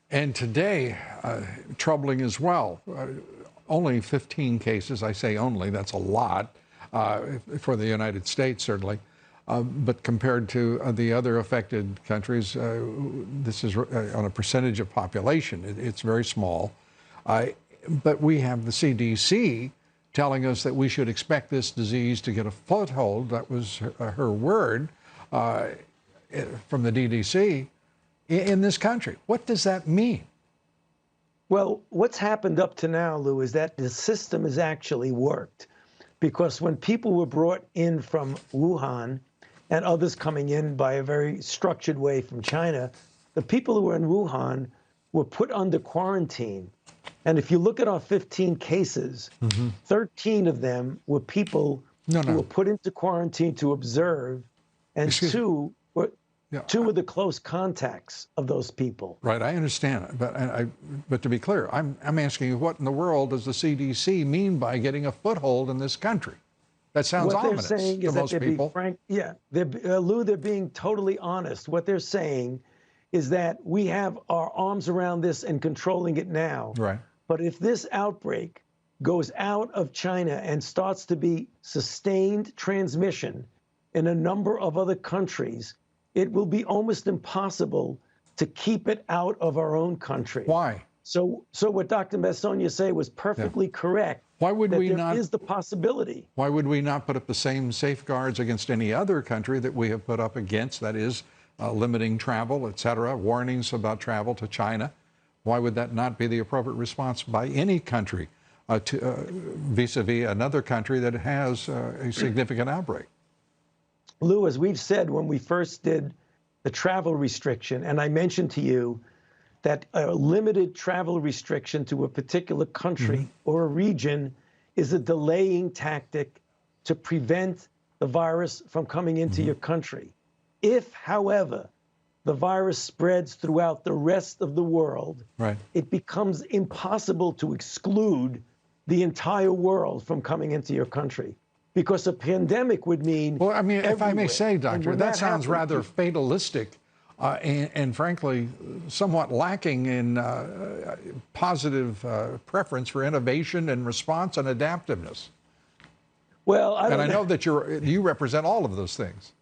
And today, troubling as well. Only 15 cases. I say only, that's a lot for the United States, certainly. But compared to the other affected countries, this is on a percentage of population. It's very small. But we have the CDC telling us that we should expect this disease to get a foothold. That was her word from the DDC in this country. What does that mean? Well, what's happened up to now, Lou, is that the system has actually worked. Because when people were brought in from Wuhan and others coming in by a very structured way from China, the people who were in Wuhan were put under quarantine. And if you look at our 15 cases, 13 of them were people who were put into quarantine to observe, and two were the close contacts of those people. Right, I understand. But to be clear, I'm asking you, what in the world does the CDC mean by getting a foothold in this country? That sounds ominous to most people. What they're saying is that they're being frank. Yeah, Lou, they're being totally honest. What they're saying is that we have our arms around this and controlling it now. Right. But if this outbreak goes out of China and starts to be sustained transmission in a number of other countries, it will be almost impossible to keep it out of our own country. Why? So what Dr. Massonia said was perfectly correct. Why would we not? There is the possibility. Why would we not put up the same safeguards against any other country that we have put up against, that is, limiting travel, et cetera, warnings about travel to China? Why would that not be the appropriate response by any country vis-a-vis another country that has a significant outbreak? Lou, as we've said when we first did the travel restriction, and I mentioned to you that a limited travel restriction to a particular country or a region is a delaying tactic to prevent the virus from coming into your country. If, however, the virus spreads throughout the rest of the world, it becomes impossible to exclude the entire world from coming into your country. Because a pandemic would mean Well, I mean, everywhere. if I may say, Doctor, that sounds rather happens, fatalistic and frankly, somewhat lacking in positive preference for innovation and response and adaptiveness. Well, I know that you represent all of those things.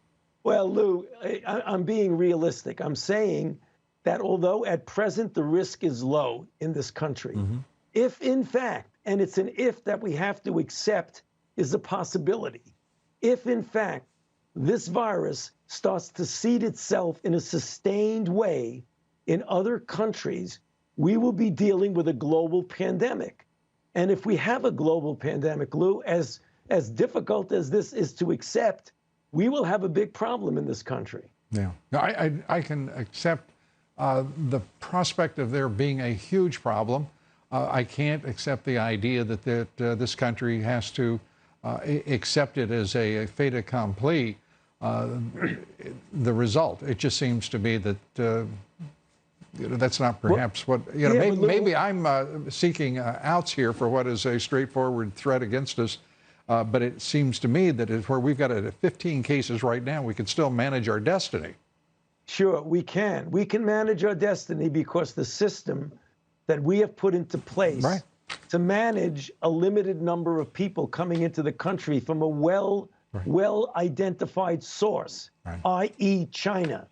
Well, Lou, I'm being realistic. I'm saying that although at present the risk is low in this country, if in fact, and it's an if that we have to accept is a possibility, if in fact this virus starts to seed itself in a sustained way in other countries, we will be dealing with a global pandemic. And if we have a global pandemic, Lou, as difficult as this is to accept, we will have a big problem in this country. Yeah, no, I can accept the prospect of there being a huge problem. I can't accept the idea that this country has to accept it as a fait accompli. The result. It just seems to me that that's not perhaps maybe I'm seeking outs here for what is a straightforward threat against us. But it seems to me that where we've got 15 cases right now, we can still manage our destiny. Sure, we can. We can manage our destiny because the system that we have put into place to manage a limited number of people coming into the country from a well-identified source, i.e. China.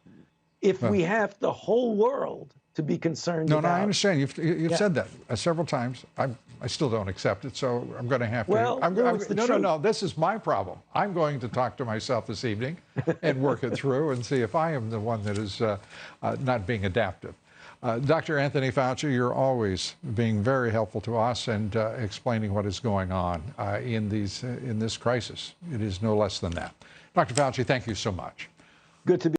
If we have the whole world to be concerned about. No, I understand. You've said that several times. I still don't accept it, so I'm going to have to. Well, no. This is my problem. I'm going to talk to myself this evening and work it through and see if I am the one that is not being adaptive. Dr. Anthony Fauci, you're always being very helpful to us and explaining what is going on in this crisis. It is no less than that. Dr. Fauci, thank you so much. Good to be.